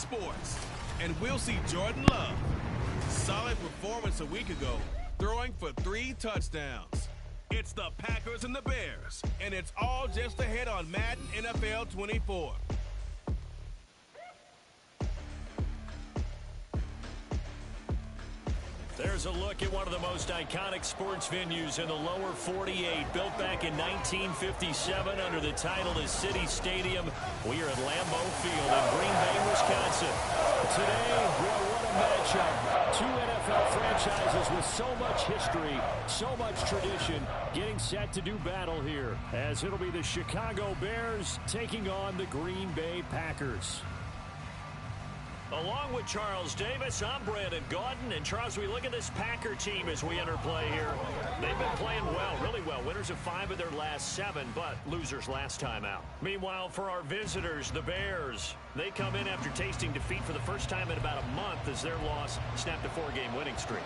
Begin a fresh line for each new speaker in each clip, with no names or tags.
Sports. And we'll see Jordan Love. Solid performance a week ago, throwing for 3 touchdowns. It's the Packers and the Bears, and it's all just ahead on Madden NFL 24.
There's a look at one of the most iconic sports venues in the lower 48, built back in 1957 under the title of City Stadium. We are at Lambeau Field in Green Bay, Wisconsin. Today, boy, what a matchup. 2 NFL franchises with so much history, so much tradition, getting set to do battle here, as it'll be the Chicago Bears taking on the Green Bay Packers. Along with Charles Davis, I'm Brandon Gaudin. And Charles, we look at this Packer team as we enter play here. They've been playing well, really well. Winners of 5 of their last 7, but losers last time out. Meanwhile, for our visitors, the Bears, they come in after tasting defeat for the first time in about a month as their loss snapped a 4-game winning streak.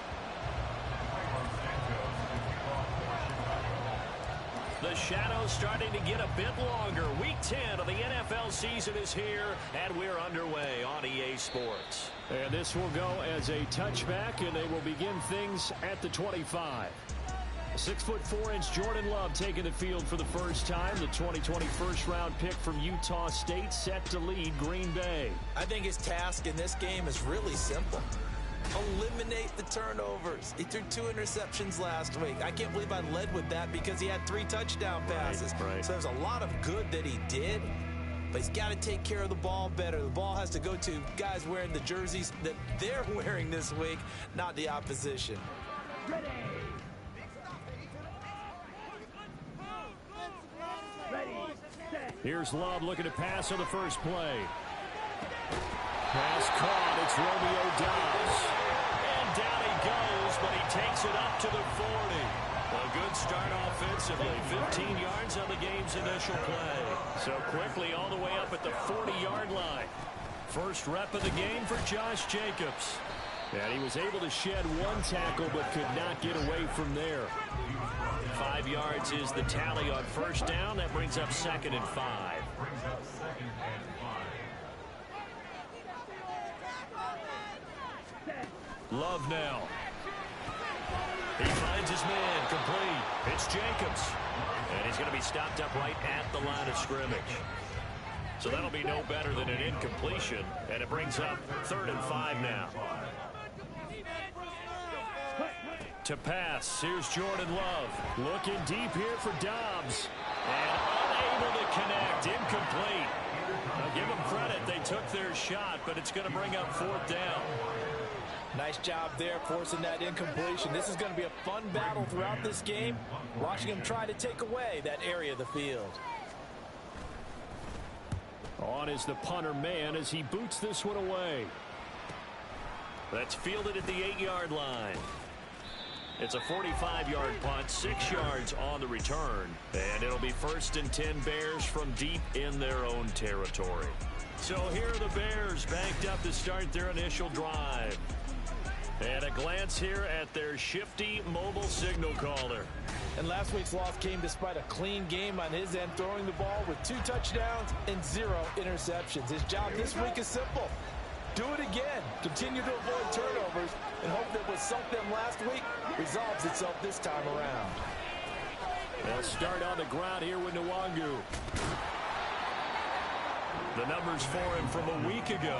The shadow's starting to get a bit longer. Week 10 of the NFL season is here, and we're underway on EA Sports. And this will go as a touchback, and they will begin things at the 25. 6'4" Jordan Love taking the field for the first time. The 2020 first-round pick from Utah State set to lead Green Bay.
I think his task in this game is really simple. Eliminate the turnovers. He threw 2 interceptions last week. I can't believe I led with that because he had 3 touchdown passes.
Right.
So there's a lot of good that he did, but he's got to take care of the ball better. The ball has to go to guys wearing the jerseys that they're wearing this week, not the opposition.
Ready.
Here's Love looking to pass on the first play. Pass caught. It's Romeo Doubs. And down he goes, but he takes it up to the 40. A good start offensively. 15 yards on the game's initial play. So quickly all the way up at the 40-yard line. First rep of the game for Josh Jacobs. And he was able to shed 1 tackle, but could not get away from there. 5 yards is the tally on first down. That brings up 2nd and 5. Love now. He finds his man complete. It's Jacobs. And he's going to be stopped up right at the line of scrimmage. So that'll be no better than an incompletion. And it brings up 3rd and 5 now. To pass, here's Jordan Love. Looking deep here for Doubs. And unable to connect. Incomplete. Now give them credit. They took their shot, but it's going to bring up 4th down.
Nice job there forcing that incompletion. This is going to be a fun battle throughout this game. Watching him try to take away that area of the field.
On is the punter man as he boots this one away. That's fielded at the 8-yard line. It's a 45-yard punt, 6 yards on the return. And it'll be 1st and 10 Bears from deep in their own territory. So here are the Bears banked up to start their initial drive. And a glance here at their shifty mobile signal caller.
And last week's loss came despite a clean game on his end, throwing the ball with 2 touchdowns and 0 interceptions. His job this week is simple. Do it again. Continue to avoid turnovers and hope that what sunk them last week resolves itself this time around.
They'll start on the ground here with Nwangu. The numbers for him from a week ago.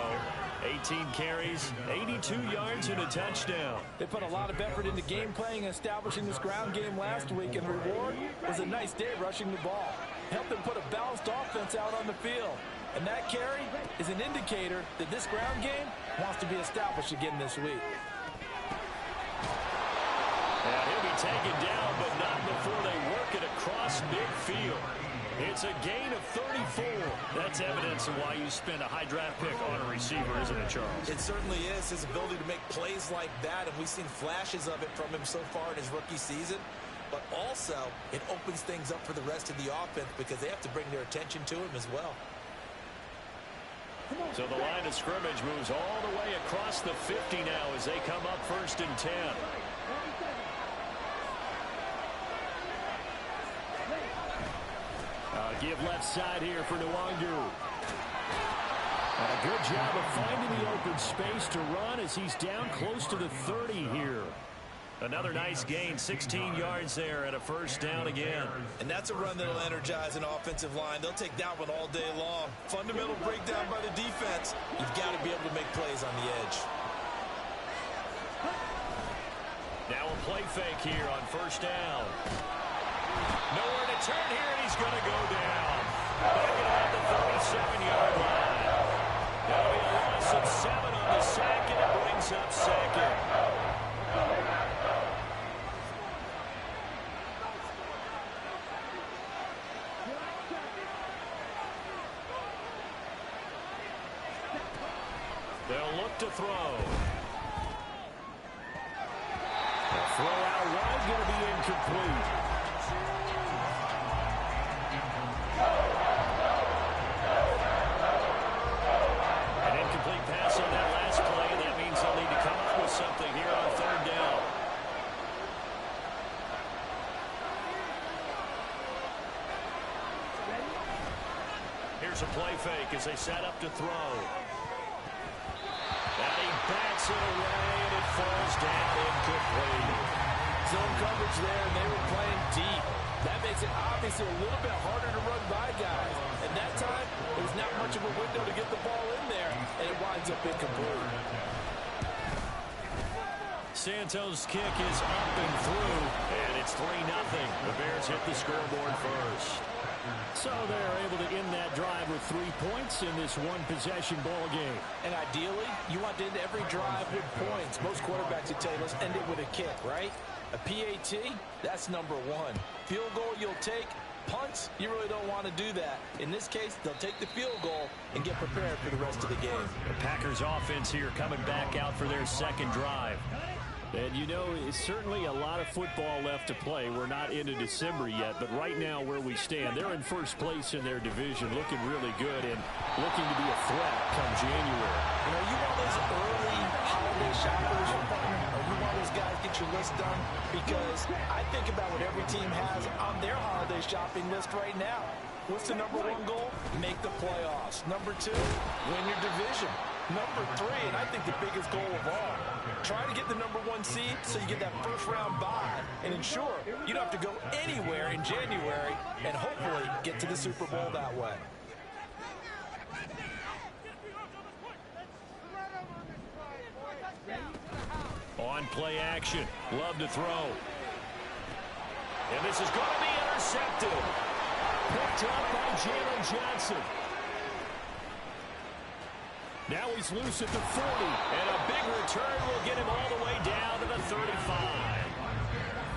18 carries, 82 yards, and a touchdown.
They put a lot of effort into game playing and establishing this ground game last week, and reward was a nice day rushing the ball. Helped them put a balanced offense out on the field. And that carry is an indicator that this ground game wants to be established again this week.
And he'll be taken down, but not before they work it across midfield. It's a gain of 34. That's evidence of why you spend a high draft pick on a receiver, isn't it, Charles?
It certainly is. His ability to make plays like that, and we've seen flashes of it from him so far in his rookie season. But also, it opens things up for the rest of the offense because they have to bring their attention to him as well.
So the line of scrimmage moves all the way across the 50 now as they come up 1st and 10. Give left side here for Nwangu. And a good job of finding the open space to run as he's down close to the 30 here. Another nice gain, 16 yards there, and a first down again.
And that's a run that'll energize an offensive line. They'll take that one all day long. Fundamental breakdown by the defense. You've got to be able to make plays on the edge.
Now a play fake here on first down. Nowhere to turn here, and he's going to go down. Back at the 37-yard line. That'll be a loss of 7 on the sack, and it brings up second. They'll look to throw. The throw out wide going to be incomplete. An incomplete pass on that last play, and that means they'll need to come up with something here on third down. Here's a play fake as they set up to throw. And he backs it away, and it falls down incomplete.
Zone coverage there, and they were playing deep. That makes it obviously a little bit harder to run by guys. And that time, there's not much of a window to get the ball in there, and it winds up incomplete.
Santos' kick is up and through, and it's 3-0. The Bears hit the scoreboard first. So they're able to end that drive with 3 points in this one-possession ball game.
And ideally, you want to end every drive with points. Most quarterbacks would tell you, let's end it with a kick, right? A PAT, that's number 1. Field goal you'll take. Punts, you really don't want to do that. In this case, they'll take the field goal and get prepared for the rest of the game.
The Packers offense here coming back out for their second drive. And, you know, it's certainly a lot of football left to play. We're not into December yet, but right now where we stand, they're in first place in their division, looking really good and looking to be a threat come January.
You know, you want those early holiday shoppers, or you want those guys get your list done? Because I think about what every team has on their holiday shopping list right now. What's the number 1 goal? Make the playoffs. Number 2, win your division. Number 3, and I think the biggest goal of all, try to get the number 1 seed so you get that first-round bye and ensure you don't have to go anywhere in January and hopefully get to the Super Bowl that way.
On play action, Love to throw. And this is going to be intercepted. Picked up by Jalen Johnson. Now he's loose at the 40. And a big return will get him all the way down to the 35.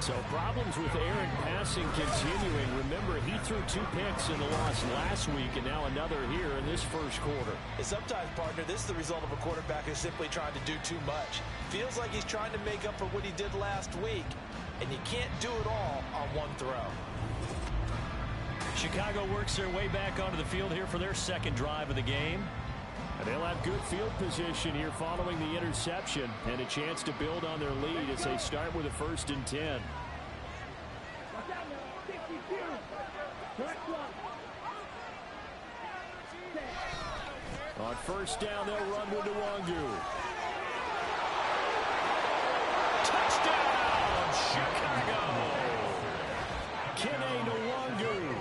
So problems with Aaron passing continuing. Remember, he threw 2 picks in the loss last week, and now another here in this first quarter.
And sometimes, partner, this is the result of a quarterback who's simply trying to do too much. Feels like he's trying to make up for what he did last week, and you can't do it all on one throw.
Chicago works their way back onto the field here for their second drive of the game. And they'll have good field position here following the interception and a chance to build on their lead as they start with a 1st and 10. On first down, they'll run with Nwangu. Touchdown, Chicago! Kene Nwangu.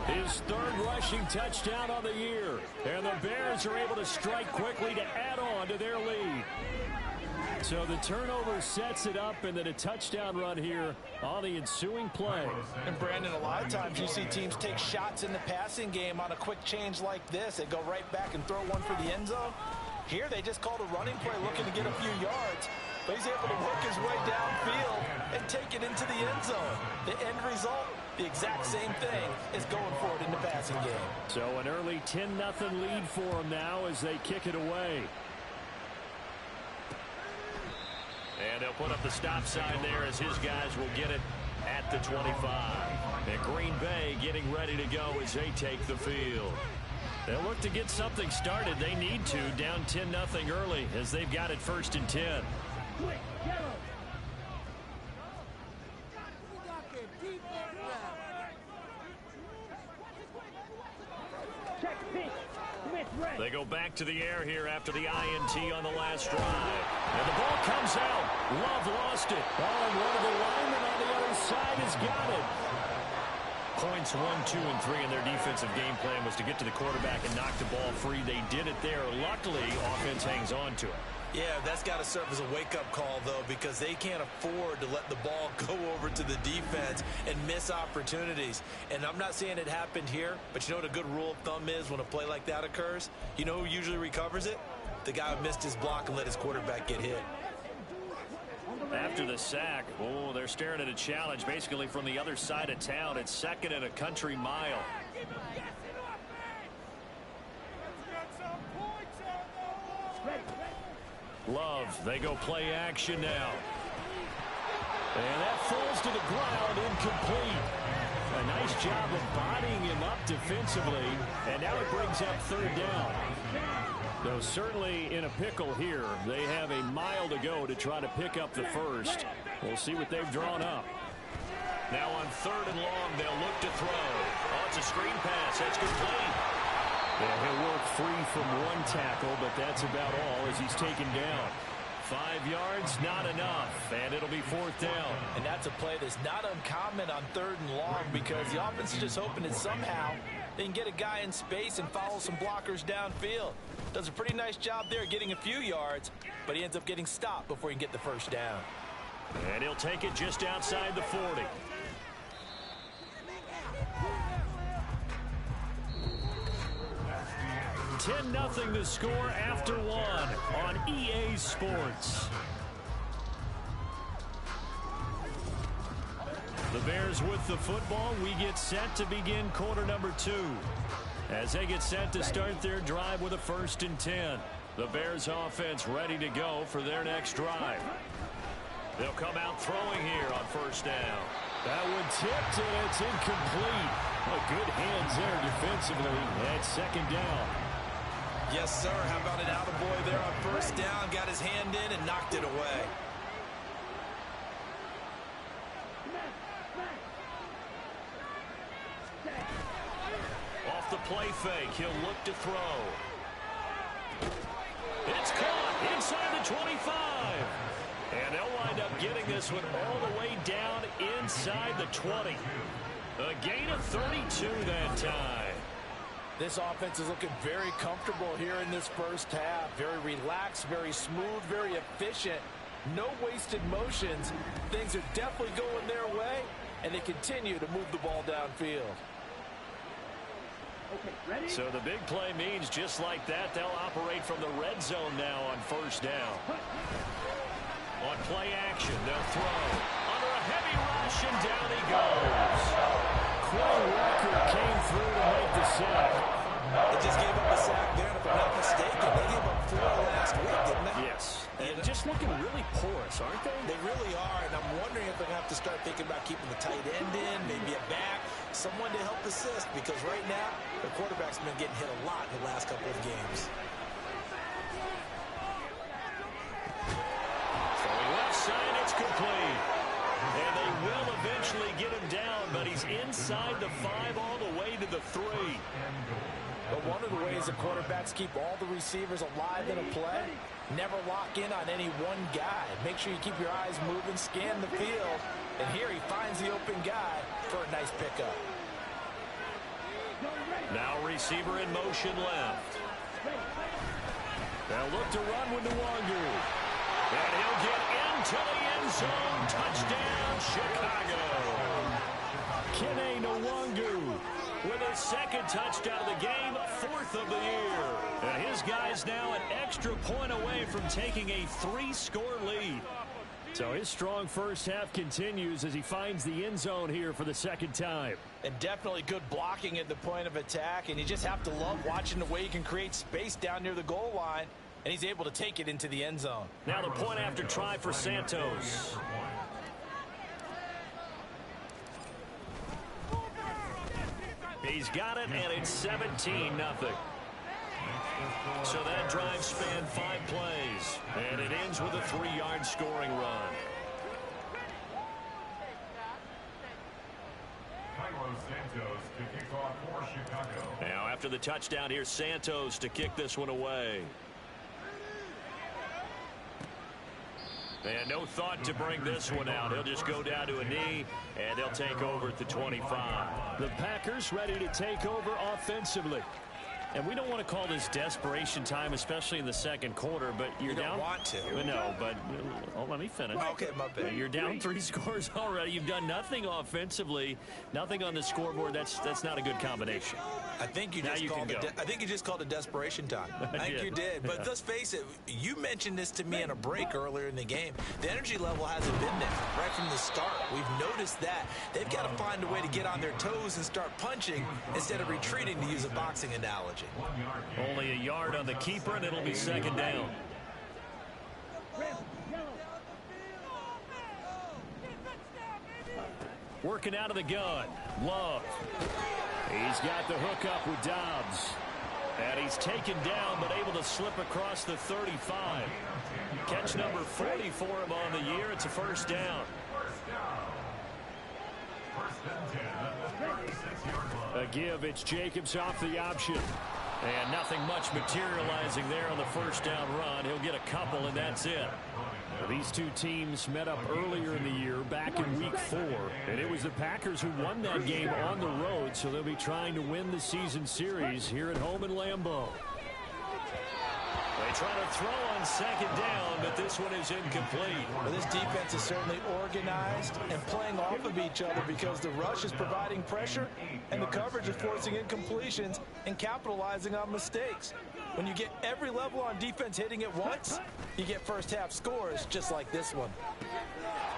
His 3rd rushing touchdown of the year. And the Bears are able to strike quickly to add on to their lead. So the turnover sets it up, and then a touchdown run here on the ensuing play.
And Brandon, a lot of times you see teams take shots in the passing game on a quick change like this. They go right back and throw one for the end zone. Here they just called a running play looking to get a few yards. But he's able to work his way downfield and take it into the end zone. The end result, the exact same thing as going for it in the passing game.
So an early 10-0 lead for them now as they kick it away. And they'll put up the stop sign there as his guys will get it at the 25. And Green Bay getting ready to go as they take the field. They'll look to get something started. They need to, down 10-0 early as they've got it 1st and 10.
Check pitch. Smith ready.
They go back to the air here after the INT on the last drive. And the ball comes out. Love lost it. Oh, and one of the linemen on the other side has got it. Points 1, 2, and 3 in their defensive game plan was to get to the quarterback and knock the ball free. They did it there. Luckily, offense hangs on to it.
Yeah, that's got to serve as a wake-up call, though, because they can't afford to let the ball go over to the defense and miss opportunities. And I'm not saying it happened here, but you know what a good rule of thumb is when a play like that occurs? You know who usually recovers it? The guy who missed his block and let his quarterback get hit.
After the sack, oh, they're staring at a challenge basically from the other side of town. It's 2nd and a country mile. Love, they go play action now. And that falls to the ground, incomplete. A nice job of bodying him up defensively, and now it brings up 3rd down. Though certainly in a pickle here. They have a mile to go to try to pick up the first. We'll see what they've drawn up. Now on 3rd and long, they'll look to throw. Oh, it's a screen pass. That's complete. Yeah, he'll work free from one tackle, but that's about all as he's taken down. 5 yards, not enough, and it'll be 4th down.
And that's a play that's not uncommon on 3rd and long because the offense is just hoping that somehow they can get a guy in space and follow some blockers downfield. Does a pretty nice job there getting a few yards, but he ends up getting stopped before he can get the first down.
And he'll take it just outside the 40. $10-0 to score after 1 on EA Sports. The Bears with the football. We get set to begin quarter number 2. As they get set to start their drive with a 1st and 10. The Bears offense ready to go for their next drive. They'll come out throwing here on 1st down. That one tipped and it's incomplete. Oh, good hands there defensively. That's 2nd down.
Yes, sir. How about an attaboy there on 1st down? Got his hand in and knocked it away.
Off the play fake, he'll look to throw. It's caught inside the 25. And they'll wind up getting this one all the way down inside the 20. A gain of 32 that time.
This offense is looking very comfortable here in this 1st half. Very relaxed, very smooth, very efficient. No wasted motions. Things are definitely going their way, and they continue to move the ball downfield.
Okay, ready?
So the big play means just like that, they'll operate from the red zone now on 1st down. On play action, they'll throw. Under a heavy rush, and down he goes. Quay Walker came through to make the sack.
They just gave up a sack there, and if I'm not mistaken, they gave up 4 last week, didn't they?
Yes. And just looking really porous, aren't they?
They really are, and I'm wondering if they're going to have to start thinking about keeping the tight end in, maybe a back, someone to help assist, because right now, the quarterback's been getting hit a lot in the last couple of games.
Throwing left side, it's complete. And they will eventually get him down, but he's inside the 5 all the way to the 3.
But one of the ways that quarterbacks keep all the receivers alive in a play, never lock in on any one guy. Make sure you keep your eyes moving, scan the field, and here he finds the open guy for a nice pickup.
Now receiver in motion left. They'll look to run with Nwangu. And he'll get into the end zone. Touchdown, Chicago. Kene Nwangu with his 2nd touchdown of the game, 4th of the year. And his guy's now an extra point away from taking a 3-score lead. So his strong 1st half continues as he finds the end zone here for the 2nd time.
And definitely good blocking at the point of attack, and you just have to love watching the way he can create space down near the goal line, and he's able to take it into the end zone.
Now the point after try for Santos. He's got it, and it's 17-0. So that drive spanned 5 plays, and it ends with a 3-yard scoring run.
Santos to kick off for Chicago.
Now after the touchdown, here's Santos to kick this one away. And no thought to bring this one out. He'll just go down to a knee, and they'll take over at the 25.
The Packers ready to take over offensively. And we don't want to call this desperation time, especially in the second quarter, but you're down.
You don't want to.
Well, no, but let me finish.
Okay, my bad.
You're down 3 scores already. You've done nothing offensively, nothing on the scoreboard. That's not a good combination.
I think you just called it desperation time. I think you did. But let's face it, you mentioned this to me in a break earlier in the game. The energy level hasn't been there right from the start. We've noticed that. They've got to find a way to get on their toes and start punching instead of retreating, to use a boxing analogy.
Only a yard on the keeper, and it'll be second down.
Working out of the gun. Love. He's got the hook up with Dobbs. And he's taken down, but able to slip across the 35. Catch number 40 for him on the year. It's a first down. A give. It's Jacobs off the option. And nothing much materializing there on the first down run. He'll get a couple, and that's it. These two teams met up earlier in the year, back in Week 4. And it was the Packers who won that game on the road, so they'll be trying to win the season series here at home in Lambeau.
They try to throw on second down, but this one is incomplete.
Well, this defense is certainly organized and playing off of each other because the rush is providing pressure and the coverage is forcing incompletions and capitalizing on mistakes. When you get every level on defense hitting at once, you get first half scores just like this one.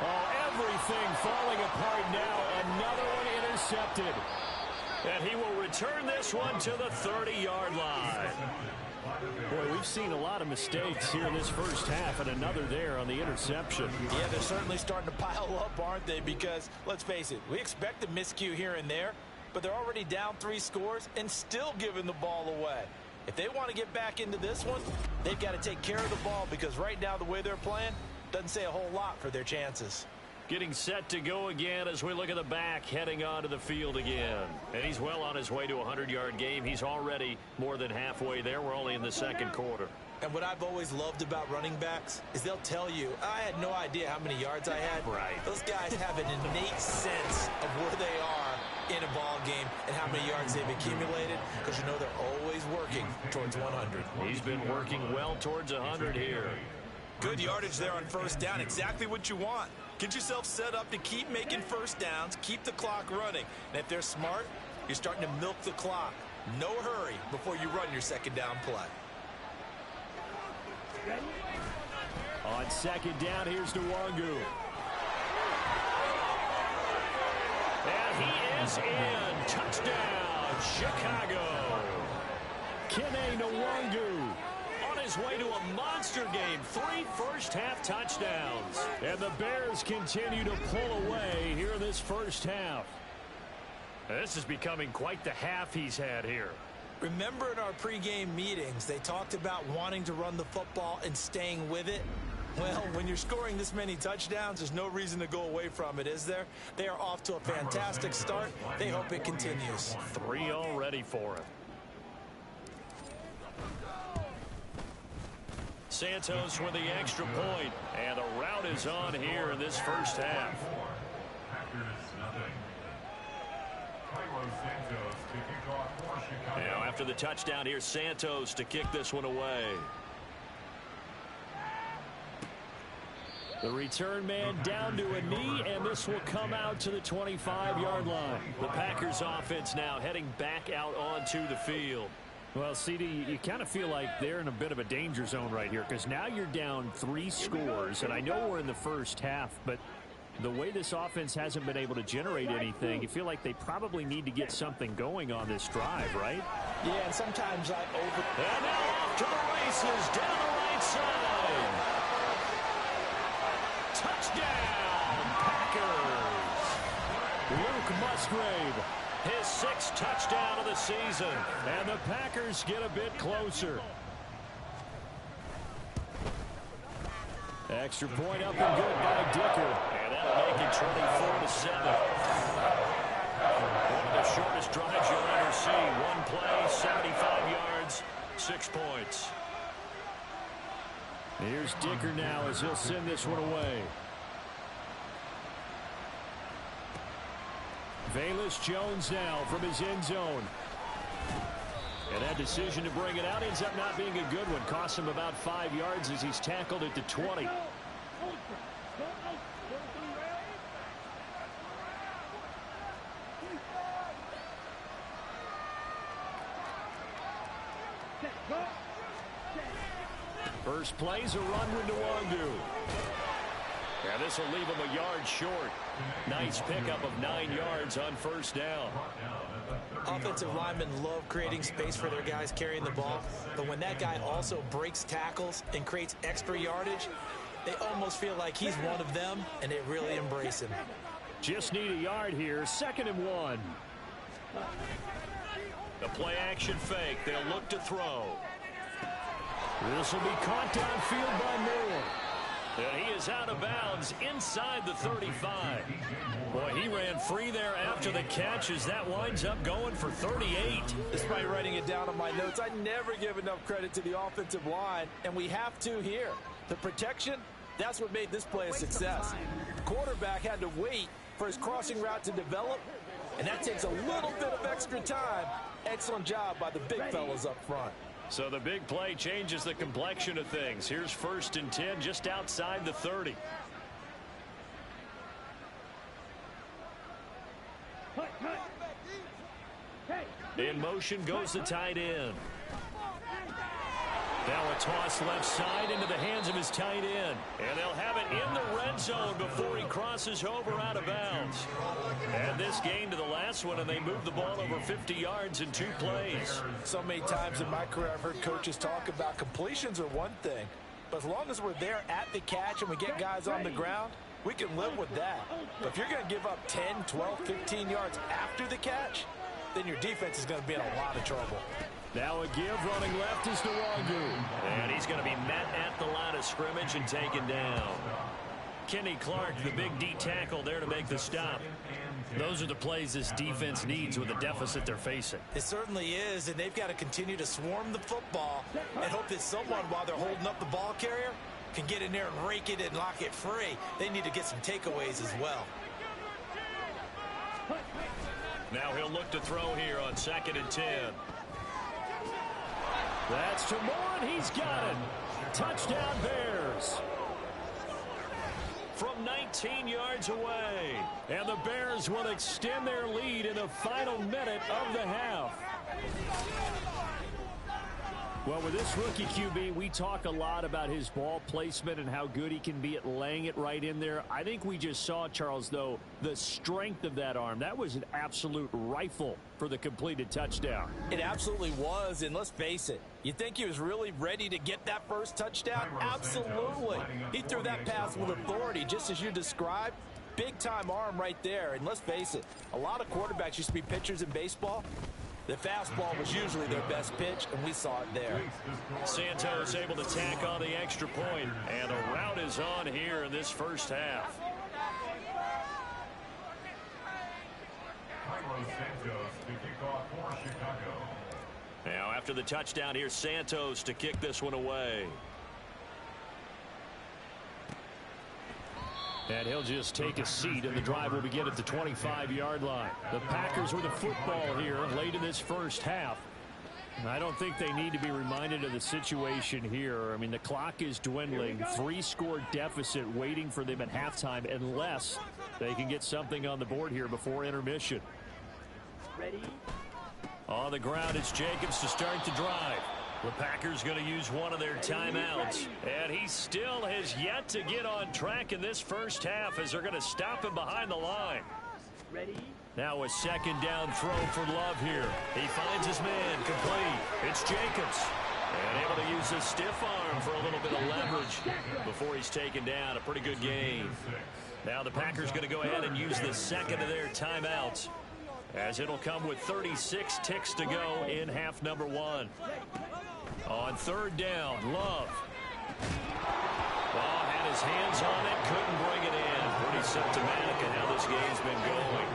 Oh, everything falling apart now. Another one intercepted.
And he will return this one to the 30-yard line.
Boy, we've seen a lot of mistakes here in this first half, and another there on the interception.
Yeah, they're certainly starting to pile up, aren't they? Because, let's face it, we expect a miscue here and there, but they're already down 3 scores and still giving the ball away. If they want to get back into this one, they've got to take care of the ball because right now the way they're playing doesn't say a whole lot for their chances.
Getting set to go again as we look at the back, heading onto the field again. And he's well on his way to a 100-yard game. He's already more than halfway there. We're only in the second quarter.
And what I've always loved about running backs is they'll tell you, I had no idea how many yards I had.
Right.
Those guys have an innate sense of where they are in a ball game and how many yards they've accumulated because you know they're always working towards 100.
He's been working well towards 100 here.
Good yardage there on first down. Exactly what you want. Get yourself set up to keep making first downs, keep the clock running. And if they're smart, you're starting to milk the clock. No hurry before you run your second down play.
On second down, here's Nwangu.
And he is in. Touchdown, Chicago.
Kene Nwangu.
On his way to a monster game. 3 first-half touchdowns.
And the Bears continue to pull away here in this first half.
This is becoming quite the half he's had here.
Remember in our pregame meetings, they talked about wanting to run the football and staying with it? Well, when you're scoring this many touchdowns, there's no reason to go away from it, is there? They are off to a fantastic start. They hope it continues.
3 already for him. Santos with the extra point, and the route is on here in this first half. Now after the touchdown, here's Santos to kick this one away.
The return man down to a knee, and this will come out to the 25-yard line.
The Packers offense now heading back out onto the field.
Well, CD, you kind of feel like they're in a bit of a danger zone right here because now you're down 3 scores, and I know we're in the first half, but the way this offense hasn't been able to generate anything, you feel like they probably need to get something going on this drive, right?
Yeah, and sometimes I
And now off to the races down the right side. Touchdown, Packers.
Luke Musgrave.
His 6th touchdown of the season.
And the Packers get a bit closer. Extra point up and good by Dicker.
And that'll make it 24-7. One of the shortest drives you'll ever see. 1 play, 7 6 points.
Here's Dicker now as he'll send this one away. Velus Jones now from his end zone. And that decision to bring it out ends up not being a good one. Costs him about 5 yards as he's tackled at the 20. First play's a run with Nwangu. Yeah, this will leave him a yard short. Nice pickup of 9 yards on first down.
Offensive linemen love creating space for their guys carrying the ball, but when that guy also breaks tackles and creates extra yardage, they almost feel like he's one of them, and they really embrace him.
Just need a yard here. 2nd and 1.
The play action fake. They'll look to throw.
This will be caught downfield by Moore.
And he is out of bounds inside the 35.
Boy, he ran free there after the catch as that winds up going for 38.
Despite writing it down on my notes, I never give enough credit to the offensive line, and we have to here. The protection, that's what made this play a success. The quarterback had to wait for his crossing route to develop, and that takes a little bit of extra time. Excellent job by the big fellas up front.
So the big play changes the complexion of things. Here's 1st and 10 just outside the 30. In motion goes the tight end. Now a toss left side into the hands of his tight end. And they'll have it in the red zone before he crosses over out of bounds. And this gain to the last one, and they move the ball over 50 yards in 2 plays.
So many times in my career I've heard coaches talk about completions are one thing, but as long as we're there at the catch and we get guys on the ground, we can live with that. But if you're going to give up 10, 12, 15 yards after the catch, then your defense is going to be in a lot of trouble.
Now a give running left is Nwangu.
And he's going to be met at the line of scrimmage and taken down.
Kenny Clark, the big D tackle there to make the stop. Those are the plays this defense needs with the deficit they're facing.
It certainly is, and they've got to continue to swarm the football and hope that someone, while they're holding up the ball carrier, can get in there and rake it and lock it free. They need to get some takeaways as well.
Now he'll look to throw here on 2nd and 10.
That's to Moore, and he's got it. Touchdown, Bears.
From 19 yards away.
And the Bears will extend their lead in the final minute of the half. Well, with this rookie QB, we talk a lot about his ball placement and how good he can be at laying it right in there. I think we just saw, Charles, though, the strength of that arm. That was an absolute rifle for the completed touchdown.
It absolutely was, and let's face it, you think he was really ready to get that first touchdown? Absolutely. He threw that pass with authority, just as you described. Big-time arm right there, and let's face it, a lot of quarterbacks used to be pitchers in baseball. The fastball was usually their best pitch, and we saw it there.
Santos able to tack on the extra point, and a rout is on here in this first half. Now after the touchdown, here's Santos to kick this one away.
And he'll just take a seat, and the drive will begin at the 25-yard line. The Packers with the football here late in this first half. I don't think they need to be reminded of the situation here. I mean, the clock is dwindling. 3-score deficit waiting for them at halftime unless they can get something on the board here before intermission.
Ready?
On the ground, it's Jacobs to start the drive. The Packers going to use one of their timeouts. And he still has yet to get on track in this first half as they're going to stop him behind the line.
Ready?
Now a 2nd down throw for Love here. He finds his man complete. It's Jacobs. And able to use his stiff arm for a little bit of leverage before he's taken down. A pretty good gain. Now the Packers going to go ahead and use the 2nd of their timeouts, as it'll come with 36 ticks to go in half number 1. On 3rd down, Love. Well, had his hands on it, couldn't bring it in. Pretty symptomatic of how this game's been going.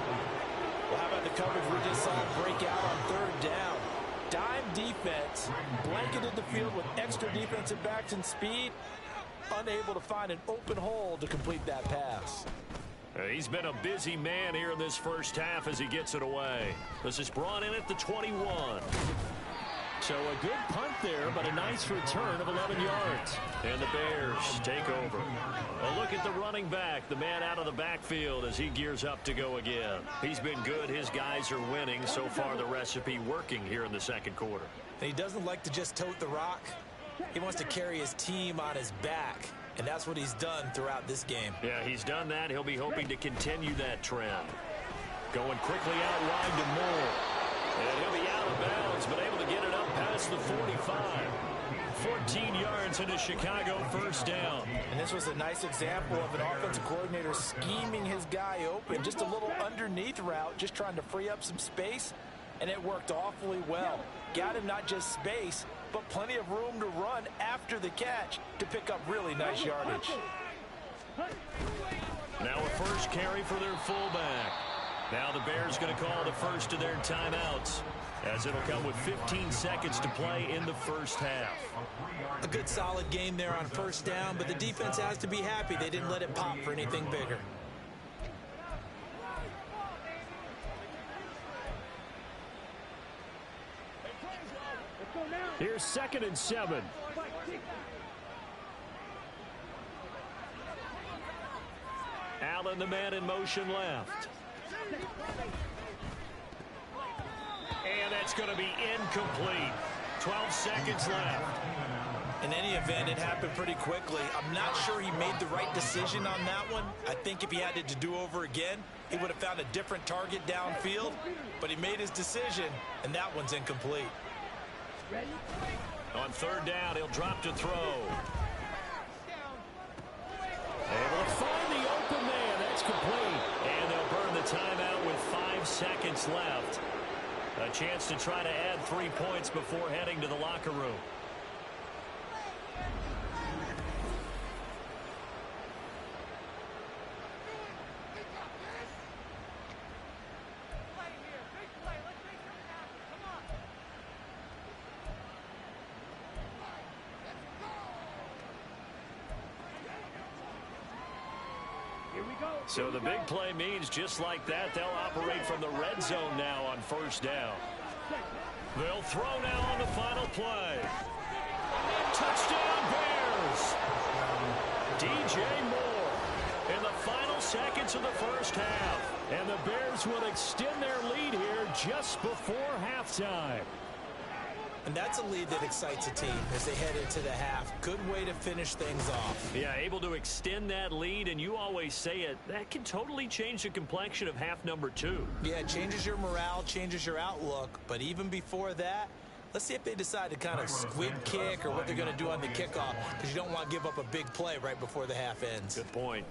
Well, how about the coverage we just saw break out on 3rd down? Dime defense, blanketed defensive backs in speed, unable to find an open hole to complete that pass.
He's been a busy man here in this first half as he gets it away. This is brought in at the 21. So a good punt there, but a nice return of 11 yards. And the Bears take over. A look at the running back, the man out of the backfield as he gears up to go again. He's been good. His guys are winning. So far, the recipe working here in the second quarter.
And he doesn't like to just tote the rock. He wants to carry his team on his back. And that's what he's done throughout this game.
Yeah, he's done that. He'll be hoping to continue that trend. Going quickly out wide to Moore. And he'll be out of bounds, but able to get it up past the 45. 14 yards into Chicago, first down.
And this was a nice example of an offensive coordinator scheming his guy open. Just a little underneath route, just trying to free up some space. And it worked awfully well. Got him not just space, but plenty of room to run after the catch to pick up really nice yardage.
Now a first carry for their fullback. Now the Bears going to call the first of their timeouts, as it'll come with 15 seconds to play in the first half.
A good solid game there on first down, but the defense has to be happy they didn't let it pop for anything bigger.
Here's 2nd and 7. Allen, the man in motion left. And that's going to be incomplete. 12 seconds left.
In any event, it happened pretty quickly. I'm not sure he made the right decision on that one. I think if he had it to do over again, he would have found a different target downfield. But he made his decision, and that one's incomplete.
On third down, he'll drop to throw. Able to find the open man. That's complete. And they'll burn the timeout with 5 seconds left. A chance to try to add 3 points before heading to the locker room. So the big play means just like that, they'll operate from the red zone now on first down. They'll throw now on the final play. Touchdown Bears! DJ Moore in the final seconds of the first half. And the Bears will extend their lead here just before halftime.
And that's a lead that excites a team as they head into the half. Good way to finish things off.
Yeah, able to extend that lead, and you always say it, that can totally change the complexion of half number 2.
Yeah, it changes your morale, changes your outlook. But even before that, let's see if they decide to kind of squib kick or what they're going to do on the kickoff, because you don't want to give up a big play right before the half ends.
Good point.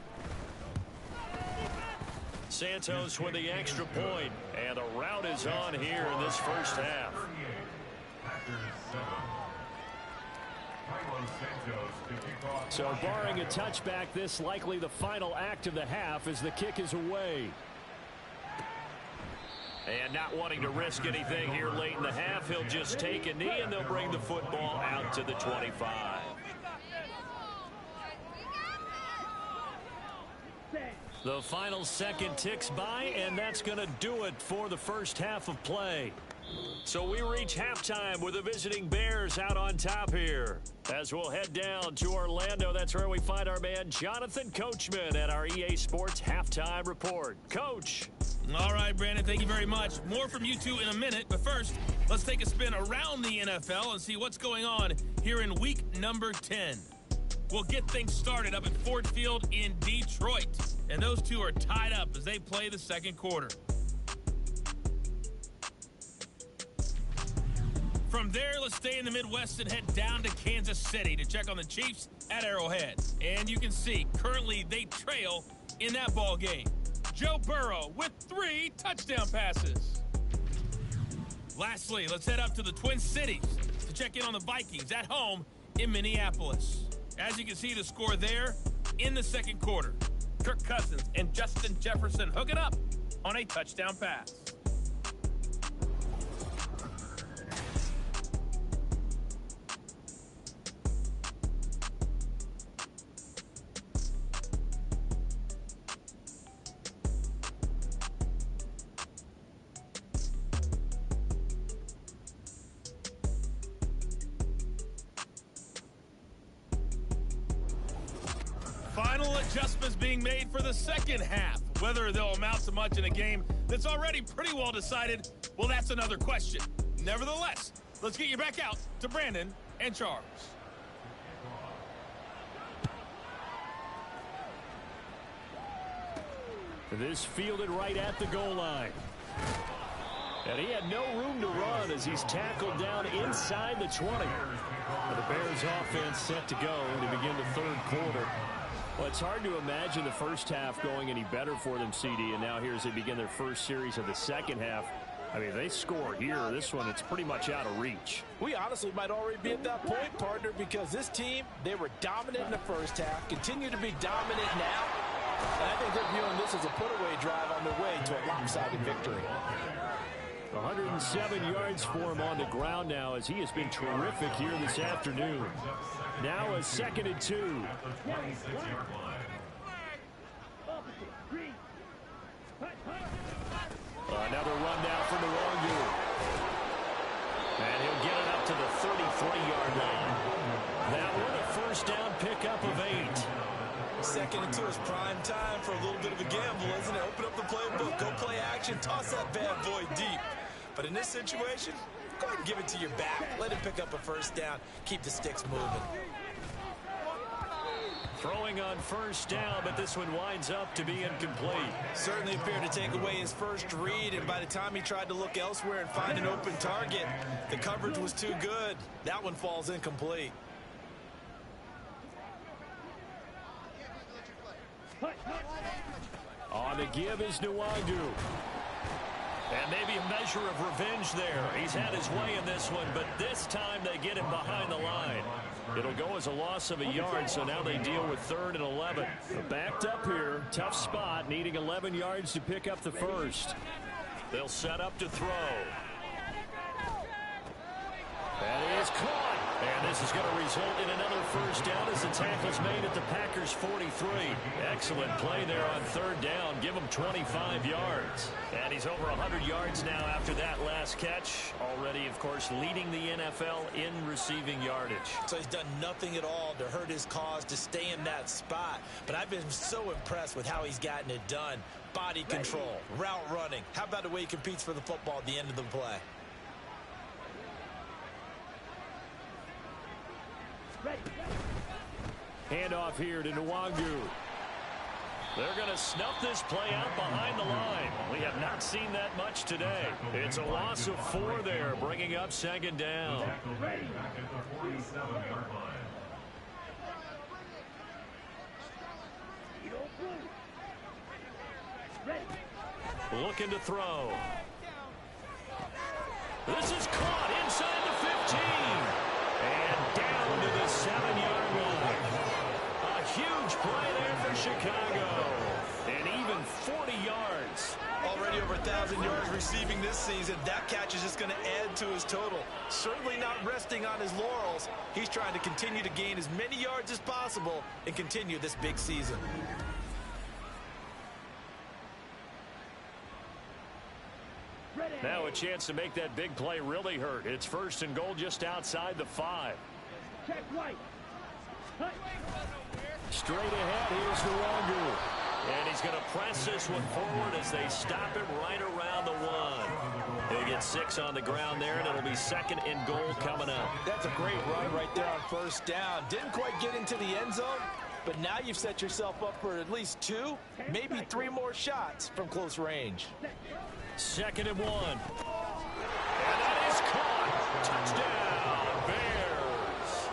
Santos with the extra point, and a rout is on here in this first half. So barring a touchback, this likely the final act of the half as the kick is away. And not wanting to risk anything here late in the half, he'll just take a knee and they'll bring the football out to the 25. The final second ticks by, and that's going to do it for the first half of play. So we reach halftime with the visiting Bears out on top here. As we'll head down to Orlando, that's where we find our man Jonathan Coachman at our EA Sports Halftime Report. Coach.
All right, Brandon, thank you very much. More from you two in a minute, but first, let's take a spin around the NFL and see what's going on here in week number 10. We'll get things started up at Ford Field in Detroit, and those two are tied up as they play the second quarter. From there, let's stay in the Midwest and head down to Kansas City to check on the Chiefs at Arrowhead. And you can see, currently they trail in that ball game. Joe Burrow with 3 touchdown passes. Lastly, let's head up to the Twin Cities to check in on the Vikings at home in Minneapolis. As you can see, the score there in the second quarter. Kirk Cousins and Justin Jefferson hook it up on a touchdown pass. Final adjustments being made for the second half. Whether they'll amount to much in a game that's already pretty well decided, well, that's another question. Nevertheless, let's get you back out to Brandon and Charles.
This fielded right at the goal line. And he had no room to run as he's tackled down inside the 20. The Bears offense set to go to begin the third quarter. Well, it's hard to imagine the first half going any better for them, CD, and now here as they begin their first series of the second half. I mean, they score here. This one, it's pretty much out of reach.
We honestly might already be at that point, partner, because this team, they were dominant in the first half, continue to be dominant now, and I think they're viewing this as a put-away drive on their way to a lopsided victory.
107 yards for him on the ground now as he has been terrific here this afternoon. Now a 2nd and 2. Another run now from the Nwangu. And he'll get it up to the 33-yard line. That one a first down pickup of 8.
2nd and 2 is prime time for a little bit of a gamble, isn't it? Open up the playbook, go play action, toss that bad boy deep. But in this situation, go ahead and give it to your back. Let him pick up a first down. Keep the sticks moving.
Throwing on first down, but this one winds up to be incomplete.
Certainly appeared to take away his first read, and by the time he tried to look elsewhere and find an open target, the coverage was too good. That one falls incomplete.
On the give is Nwangu. And maybe a measure of revenge there. He's had his way in this one, but this time they get him behind the line. It'll go as a loss of a yard, so now they deal with 3rd and 11. Backed up here, tough spot, needing 11 yards to pick up the first. They'll set up to throw. That is caught. And this is going to result in another first down as the tackle's made at the Packers' 43. Excellent play there on 3rd down. Give him 25 yards. And he's over 100 yards now after that last catch. Already, of course, leading the NFL in receiving yardage.
So he's done nothing at all to hurt his cause, to stay in that spot. But I've been so impressed with how he's gotten it done. Body control, route running. How about the way he competes for the football at the end of the play?
Handoff here to Nwangu. They're going to snuff this play out behind the line. We have not seen that much today. It's a loss of 4 there, bringing up 2nd down. Looking to throw. This is caught inside the 15. And down to the 7-yard line. A huge play there for Chicago. And even 40 yards.
Already over 1,000 yards receiving this season. That catch is just going to add to his total. Certainly not resting on his laurels. He's trying to continue to gain as many yards as possible and continue this big season.
Now a chance to make that big play really hurt. It's 1st and goal just outside the 5.
Check right.
Straight ahead, here's Nwangu. And he's going to press this one forward as they stop him right around the 1. He'll get 6 on the ground there, and it'll be 2nd and goal coming up.
That's a great run right there on first down. Didn't quite get into the end zone, but now you've set yourself up for at least 2, maybe 3 more shots from close range.
2nd and 1. And that is caught. Touchdown, Bears.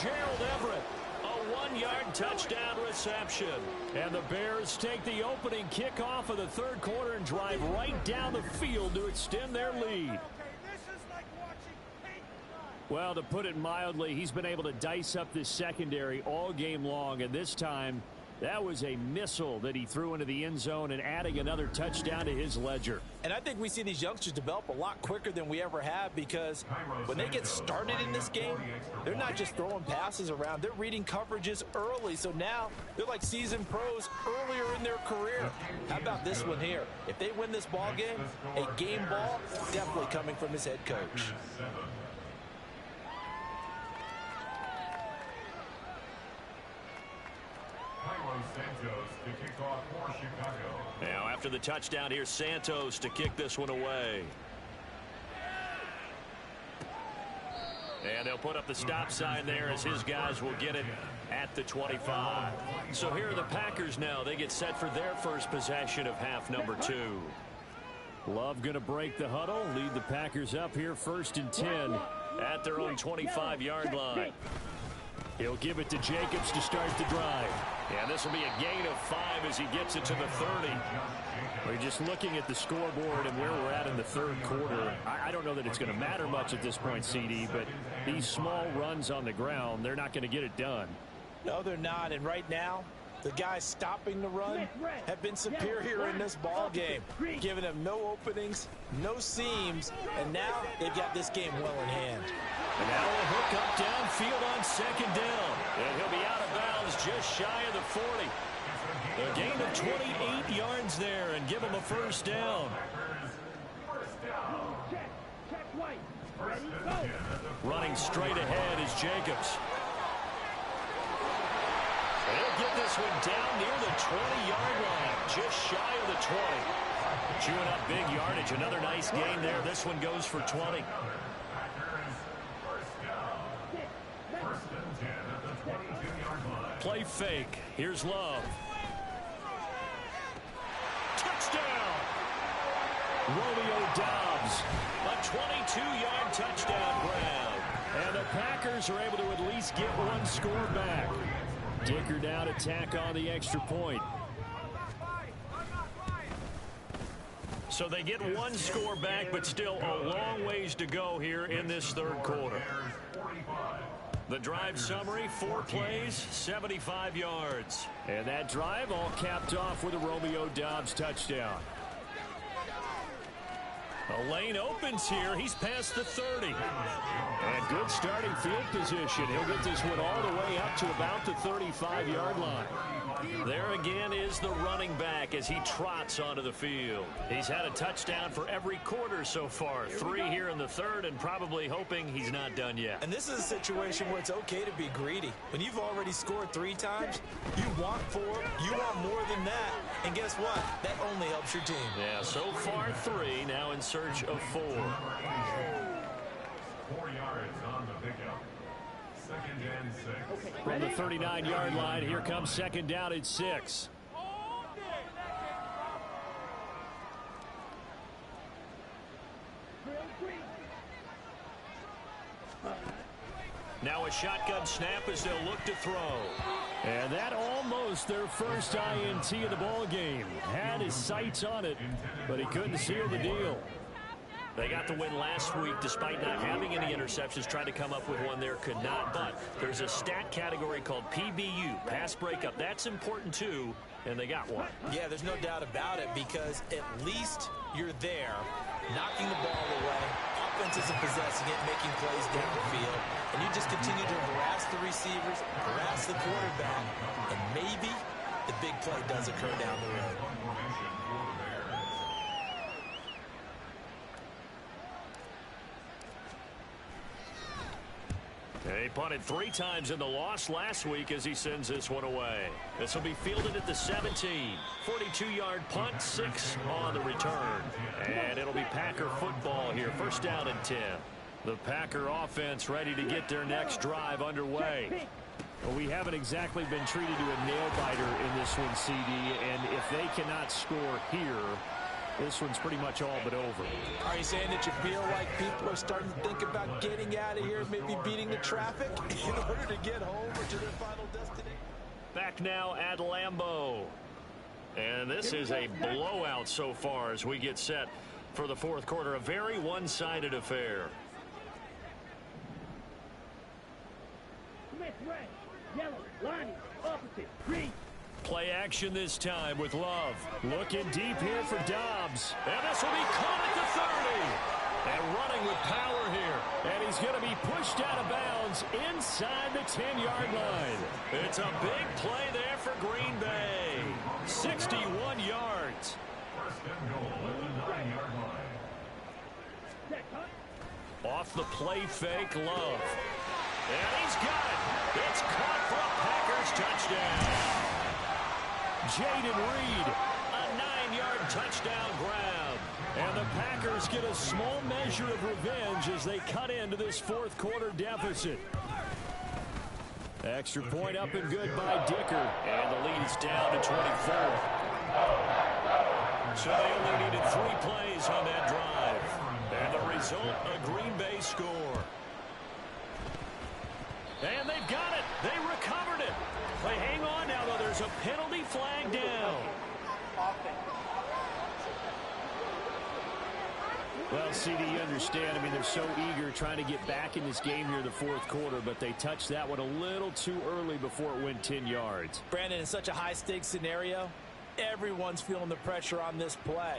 Gerald Everett, a 1-yard touchdown reception. And the Bears take the opening kickoff of the 3rd quarter and drive right down the field to extend their lead. Well, to put it mildly, he's been able to dice up this secondary all game long, and this time that was a missile that he threw into the end zone and adding another touchdown to his ledger.
And I think we see these youngsters develop a lot quicker than we ever have, because when they get started in this game, they're not just throwing passes around. They're reading coverages early. So now they're like seasoned pros earlier in their career. How about this one here? If they win this ball game, a game ball definitely coming from his head coach.
Now after the touchdown, here's Santos to kick this one away. And they'll put up the stop sign there as his guys will get it at the 25. So here are the Packers now. They get set for their first possession of half number 2.
Love going to break the huddle, lead the Packers up here 1st and 10
at their own 25-yard line.
He'll give it to Jacobs to start the drive.
And this will be a gain of 5 as he gets it to the 30.
We're just looking at the scoreboard and where we're at in the 3rd quarter. I don't know that it's going to matter much at this point, CD, but these small runs on the ground, they're not going to get it done.
No, they're not. And right now, the guys stopping the run have been superior in this ball game, giving them no openings, no seams, and now they've got this game well in hand.
And now a hook up downfield on 2nd down. And he'll be out of bounds just shy of the 40. A gain of 28 yards there and give him a 1st down. Running straight ahead is Jacobs. He'll get this one down near the 20-yard line, just shy of the 20. Chewing up big yardage. Another nice gain there. This one goes for 20. Play fake. Here's Love. Touchdown!
Romeo Doubs.
A 22-yard touchdown grab.
And the Packers are able to at least get one score back. Dicker down to tack on the extra point.
So they get one score back, but still a long ways to go here in this 3rd quarter. The drive summary, 4 plays, 75 yards.
And that drive all capped off with a Romeo Doubs touchdown.
A lane opens here. He's past the 30.
And good starting field position. He'll get this one all the way up to about the 35-yard line.
There again is the running back as he trots onto the field. He's had a touchdown for every quarter so far. 3 here in the 3rd and probably hoping he's not done yet.
And this is a situation where it's okay to be greedy. When you've already scored 3 times, you want 4, you want more than that. And guess what? That only helps your team.
Yeah, so far 3, now in search of 4.
4 yards on the pickup. 2nd and 6.
From the 39-yard line, here comes 2nd down and 6.
Now a shotgun snap as they'll look to throw.
And that almost their first INT of the ball game. Had his sights on it, but he couldn't seal the deal.
They got the win last week despite not having any interceptions. Tried to come up with one there, could not. But there's a stat category called PBU, pass breakup. That's important too, and they got one.
Yeah, there's no doubt about it because at least you're there, knocking the ball away. Offense isn't possessing it, making plays downfield. And you just continue to harass the receivers, harass the quarterback, and maybe the big play does occur down the road.
He punted 3 times in the loss last week as he sends this one away. This will be fielded at the 17. 42-yard punt, 6 on the return. And it'll be Packer football here. 1st down and 10. The Packer offense ready to get their next drive underway.
Well, we haven't exactly been treated to a nail-biter in this one, CD. And if they cannot score here, this one's pretty much all but over.
Are you saying that you feel like people are starting to think about getting out of here, maybe beating the traffic in order to get home or to their final destination?
Back now at Lambeau. And this is a blowout so far as we get set for the 4th quarter. A very one-sided affair. Play action this time with Love.
Looking deep here for Doubs.
And this will be caught at the 30. And running with power here.
And he's going to be pushed out of bounds inside the 10-yard line.
It's a big play there for Green Bay. 61 yards.
First and goal at the 9-yard line.
Off the play fake, Love. And he's got it. It's caught for a Packers touchdown.
Jaden Reed, a 9-yard touchdown grab. And the Packers get a small measure of revenge as they cut into this fourth quarter deficit. Extra point up and good by Dicker. And the lead is down to 24. So they only needed 3 plays on that drive. And the result, a Green Bay score. And they've got it. They recovered it. They hang on now, though. There's a penalty flag down. Well, CD, you understand. I mean, they're so eager trying to get back in this game here in the fourth quarter, but they touched that one a little too early before it went 10 yards.
Brandon, in such a high-stakes scenario, everyone's feeling the pressure on this play.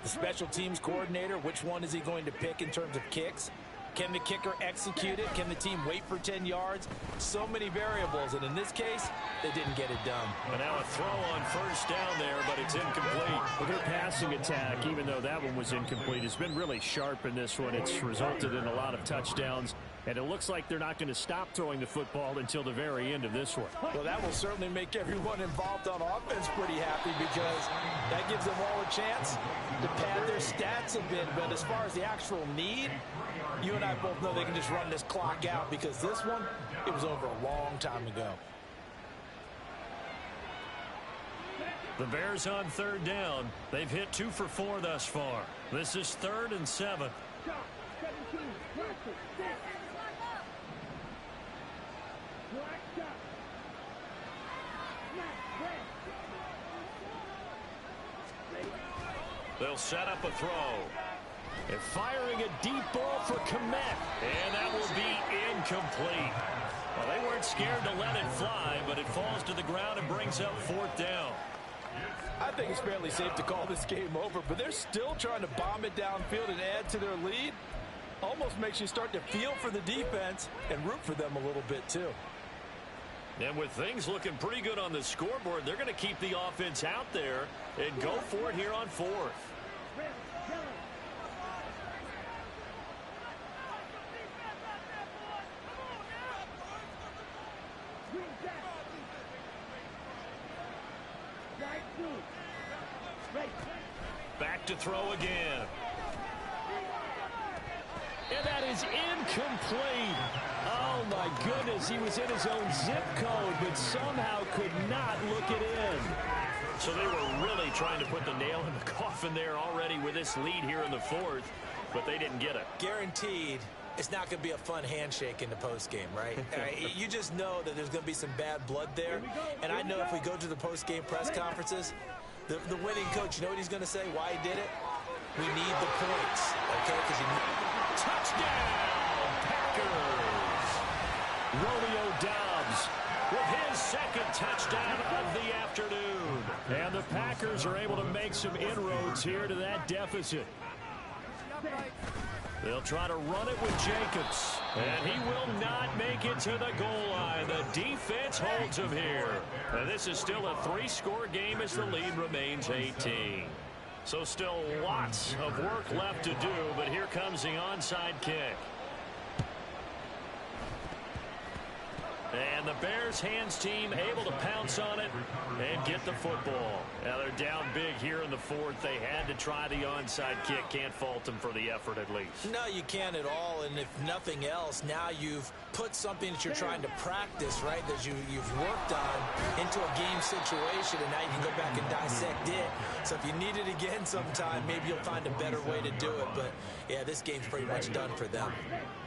The special teams coordinator, which one is he going to pick in terms of kicks? Can the kicker execute it? Can the team wait for 10 yards? So many variables, and in this case, they didn't get it done.
But now a throw on first down there, but it's incomplete. Well, their passing attack, even though that one was incomplete, has been really sharp in this one. It's resulted in a lot of touchdowns, and it looks like they're not going to stop throwing the football until the very end of this one.
Well, that will certainly make everyone involved on offense pretty happy because that gives them all a chance to pad their stats a bit. But as far as the actual need, you and I both know they can just run this clock out because this one, it was over a long time ago.
The Bears on third down. They've hit 2 for 4 thus far. This is 3rd and 7. They'll set up a throw. They're firing a deep ball for Kmet, and that will be incomplete. Well, they weren't scared to let it fly, but it falls to the ground and brings up 4th down.
I think it's fairly safe to call this game over, but they're still trying to bomb it downfield and add to their lead. Almost makes you start to feel for the defense and root for them a little bit too.
And with things looking pretty good on the scoreboard, they're going to keep the offense out there and go for it here on 4th. Back to throw again. And that is incomplete. Oh, my goodness. He was in his own zip code, but somehow could not look it in. So they were really trying to put the nail in the coffin there already with this lead here in the 4th, but they didn't get it.
Guaranteed it's not going to be a fun handshake in the postgame, right? You just know that there's going to be some bad blood there. And I know if we go to the postgame press conferences, the winning coach, you know what he's going to say, why he did it? We need the points, okay? Because you need...
Touchdown, Packers! Romeo Doubs with his 2nd touchdown of the afternoon. And the Packers are able to make some inroads here to that deficit. They'll try to run it with Jacobs. And he will not make it to the goal line. The defense holds him here. And this is still a 3-score game as the lead remains 18. So still lots of work left to do, but here comes the onside kick. And the Bears hands team able to pounce on it and get the football. Now they're down big here in the 4th. They had to try the onside kick. Can't fault them for the effort at least.
No, you can't at all. And if nothing else, now you've put something that you're trying to practice, right, that you've worked on into a game situation, and now you can go back and dissect it. So if you need it again sometime, maybe you'll find a better way to do it. But, yeah, this game's pretty much done for them.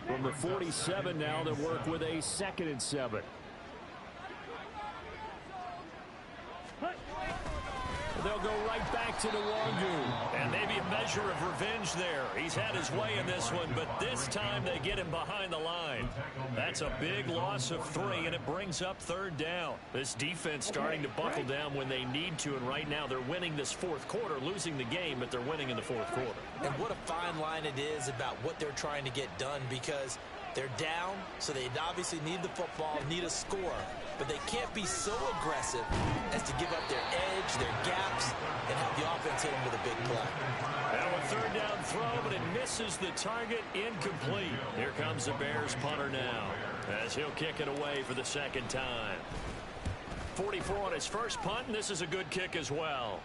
From the 47 now, they work with a 2nd and 7. They'll go right back to Nwangu. And maybe a measure of revenge there. He's had his way in this one, but this time they get him behind the line. That's a big loss of 3, and it brings up 3rd down. This defense starting to buckle down when they need to, and right now they're winning this 4th quarter, losing the game, but they're winning in the 4th quarter.
And what a fine line it is about what they're trying to get done, because they're down, so they obviously need the football, need a score. But they can't be so aggressive as to give up their edge, their gaps, and have the offense hit them with a big play.
Now a 3rd down throw, but it misses the target, incomplete. Here comes the Bears punter now, as he'll kick it away for the 2nd time. 44 on his first punt, and this is a good kick as well.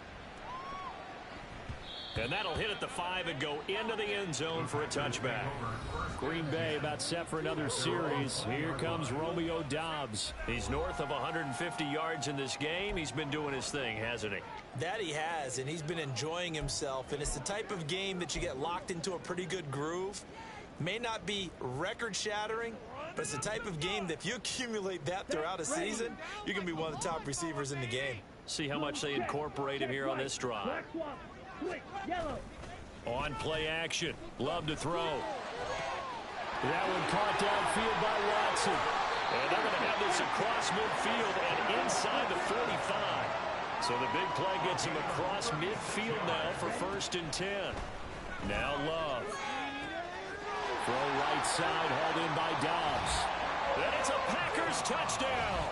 And that'll hit at the 5 and go into the end zone for a touchback. Green Bay about set for another series. Here comes Romeo Doubs. He's north of 150 yards in this game. He's been doing his thing, hasn't he?
That he has, and he's been enjoying himself. And it's the type of game that you get locked into a pretty good groove. May not be record-shattering, but it's the type of game that if you accumulate that throughout a season, you can be one of the top receivers in the game.
See how much they incorporate him here on this drive. On play action. Love to throw. That one caught downfield by Watson. And they're going to have this across midfield and inside the 45. So the big play gets him across midfield now for 1st and 10. Now Love. Throw right side, hauled in by Doubs. And it's a Packers touchdown.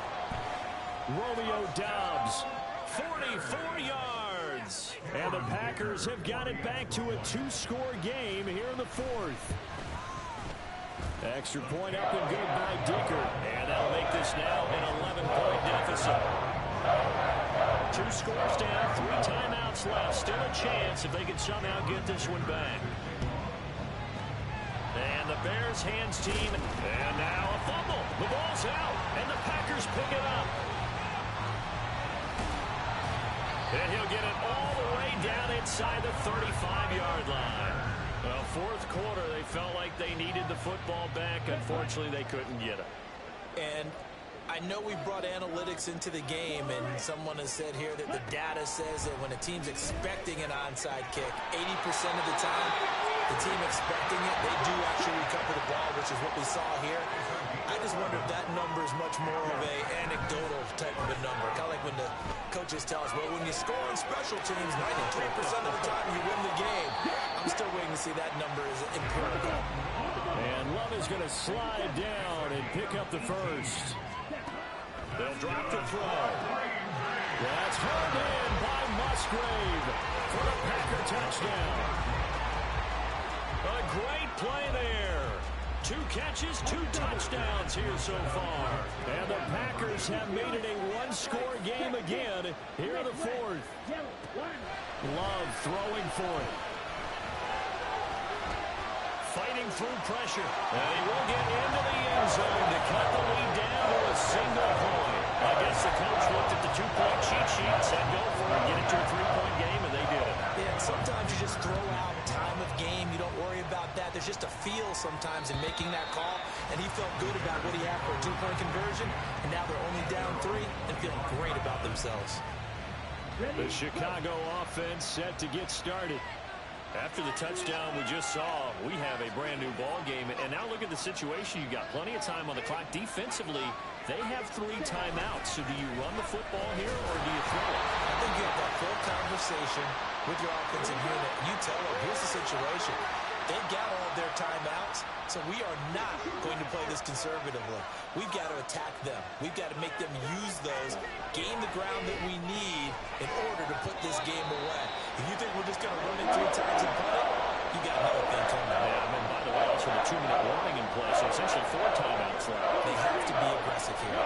Romeo Doubs, 44 yards. And the Packers have got it back to a 2-score game here in the 4th. Extra point up and good by Dicker. And that'll make this now an 11-point deficit. 2 scores down, 3 timeouts left. Still a chance if they can somehow get this one back. And the Bears hands team. And now a fumble. The ball's out. And the Packers pick it up. And he'll get it all the way down inside the 35-yard line. Well, 4th quarter, they felt like they needed the football back. Unfortunately, they couldn't get it.
And I know we brought analytics into the game, and someone has said here that the data says that when a team's expecting an onside kick, 80% of the time, the team expecting it, they do actually recover the ball, which is what we saw here. I just wonder if that number is much more of a anecdotal type of a number. Kind of like when the coaches tell us, well, when you score on special teams, 93% of the time you win the game. I'm still waiting to see that number is empirical.
And Love is going to slide down and pick up the first. They'll drop the throw. That's hauled in by Musgrave for a Packer touchdown. A great play there. 2 catches, 2 touchdowns here so far. And the Packers have made it a 1-score game again here in the 4th. Love throwing for it. Fighting through pressure. And he will get into the end zone to cut the lead down to a single point. I guess the coach looked at the 2-point cheat sheet and said, go for it, get it to a 3-point game, and they did it.
Yeah, and sometimes you just throw out time of game. You don't worry about that. There's just a feel sometimes in making that call, and he felt good about what he had for a 2-point conversion, and now they're only down 3 and feeling great about themselves.
The Chicago offense set to get started. After the touchdown we just saw, we have a brand-new ball game. And now look at the situation. You've got plenty of time on the clock. Defensively, they have 3 timeouts. So do you run the football here or do you throw it?
I think you have that full conversation with your offensive unit. You tell them, here's the situation. They've got all of their timeouts, so we are not going to play this conservatively. We've got to attack them. We've got to make them use those, gain the ground that we need in order to put this game away. If you think we're just going to run it 3 times and punt it, you got another thing coming.
Yeah, and by the way, also the 2-minute warning in play, so essentially 4 timeouts left.
They have to be aggressive here.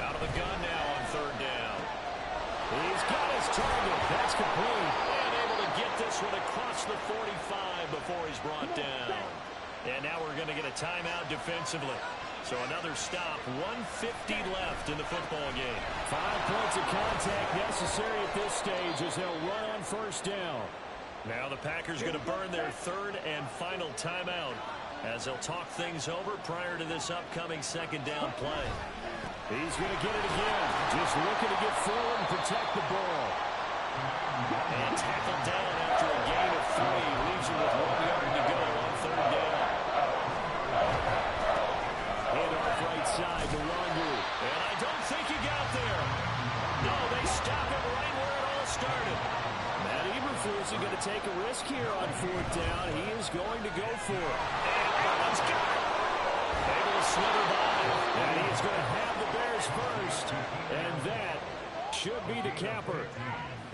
Out of the gun now on 3rd down. He's got his target. That's complete. And able to get this one across the 45 before he's brought down. And now we're going to get a timeout defensively. So another stop, 1:50 left in the football game. 5 points of contact necessary at this stage as they'll run on 1st down. Now the Packers going to burn their 3rd and final timeout as they'll talk things over prior to this upcoming 2nd down play. He's going to get it again. Just looking to get forward and protect the ball. And tackled down after a gain of 3. Leaves him with 1 yard to go on 3rd down. Hand off right side to Longu. And I don't think he got there. No, they stop it right where it all started. Matt Eberflus is going to take a risk here on 4th down. He is going to go for it. And Allen's got it. Able to slither by. And he is going to have the Bears first. And that should be the capper.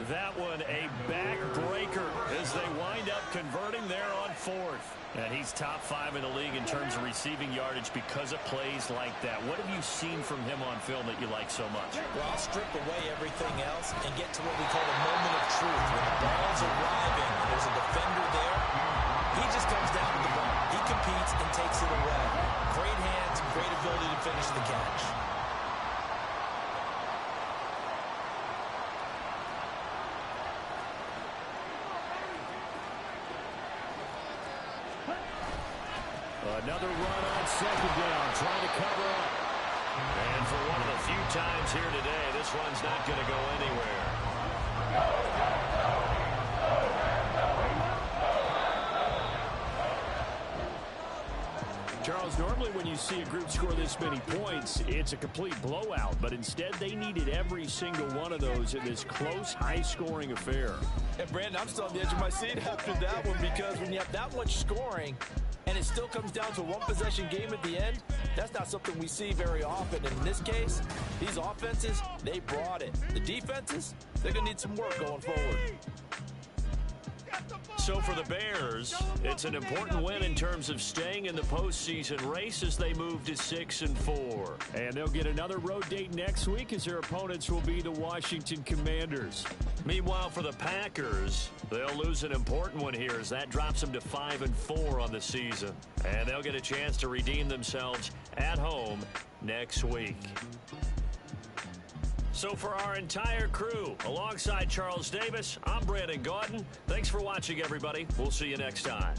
That one a backbreaker as they wind up converting there on fourth. And he's top 5 in the league in terms of receiving yardage because of plays like that. What have you seen from him on film that you like so much?
Well, I'll strip away everything else and get to what we call the moment of truth. When the ball's arriving and there's a defender there, he just comes down with the ball. He competes and takes it away. Great hands, great ability to finish the catch.
Another run on second down, trying to cover up. And for one of the few times here today, this one's not going to go anywhere. Charles, normally when you see a group score this many points, it's a complete blowout. But instead, they needed every single one of those in this close, high-scoring affair.
And, Brandon, I'm still on the edge of my seat after that one because when you have that much scoring and it still comes down to a one-possession game at the end, that's not something we see very often. And in this case, these offenses, they brought it. The defenses, they're going to need some work going forward.
So for the Bears, it's an important win in terms of staying in the postseason race as they move to 6-4. And they'll get another road date next week as their opponents will be the Washington Commanders. Meanwhile, for the Packers, they'll lose an important one here as that drops them to 5-4 on the season. And they'll get a chance to redeem themselves at home next week. So for our entire crew, alongside Charles Davis, I'm Brandon Gaudin. Thanks for watching, everybody. We'll see you next time.